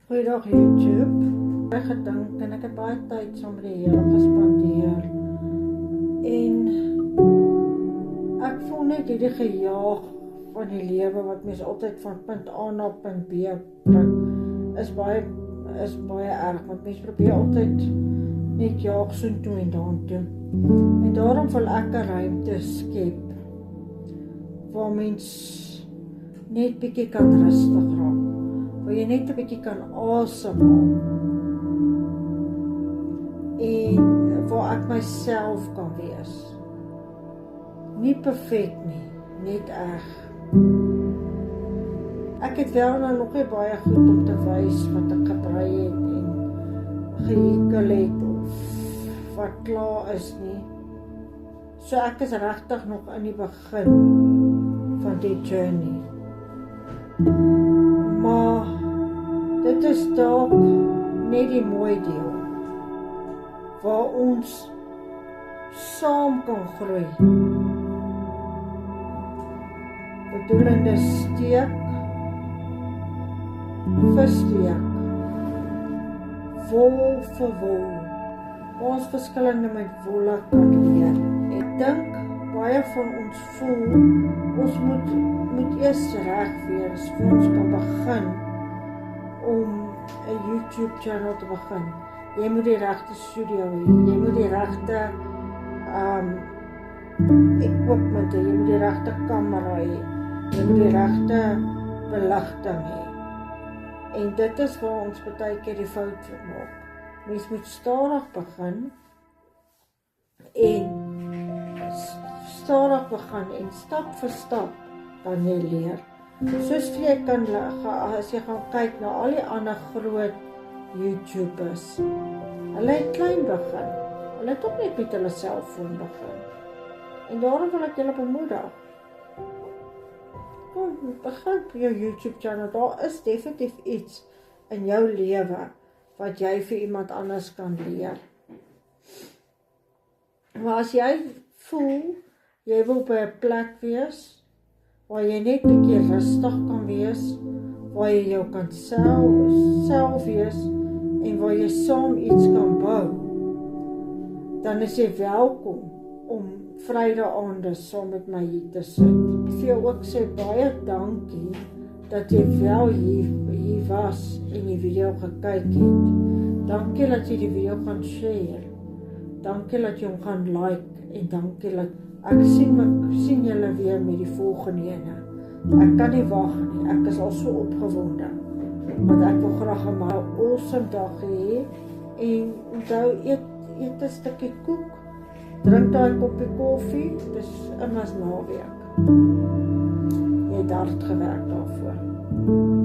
Goeiedag YouTube. Ek het gedink en ek het baie tyd saam met die Here gespandeer. En ek voel net hierdie gejaag van die lewe wat mens altyd van punt A na punt B bring, is baie erg, want mens probeer altyd net jaag soontoe en daartoe. En daarom wil ek 'n ruimte skep waar mens net bietjie kan rustig raak, waar jy net 'n bietjie kan asemhaal en waar ek myself kan wees. Nie perfek nie, net reg. Ek het wel nou nog nie baie goed om te wys wat ek gebrei het en gehekel het of wat klaar is nie. So ek is regtig nog in die begin van die journey. Maar dit is dalk net die mooi deel waar ons saam kan groei. Bedoelende steek vir steek, wol vir wol, ons verskillende met wolle kan leer. Ek dink baie van ons voel ons moet eers reg wees voor ons kan begin om 'n YouTube channel te begin. Jy moet die regte studio hê, jy moet die regte equipment hê, jy moet die regte kamera hê, jy moet die regte beligting hê. En dit is waar ons baie keer die fout maak. Mens moet stadig begin en stap vir stap kan jy leer. Soos jy kan, as jy gaan kyk na al die ander groot YouTubers, hulle het klein begin, hulle het ook net met hulle selfoon begin. En daarom wil ek julle bemoedig. Kom, begin op jou YouTube channel, daar is definitief iets in jou lewe wat jy vir iemand anders kan leer. Maar as jy voel, jy wil by 'n plek wees, waar jy net 'n bietjie rustig kan wees, waar jy jou kan self wees, en waar jy saam iets kan bou, dan is jy welkom om Vrydae-aande saam met my hier te sit. Ek wil jou ook sê baie dankie dat jy wel hier was en die video gekyk het. Dankie dat jy die video gaan share. Dankie dat jy hom gaan like en dankie dat ek sien julle weer met die volgende ene. Ek kan nie wag nie. Ek is al so opgewonde. Want ek wil graag 'n awesome dag hê en onthou eet 'n stukkie koek. Drink daai koppie koffie, dis immers naweek. Jy het hard gewerk daarvoor.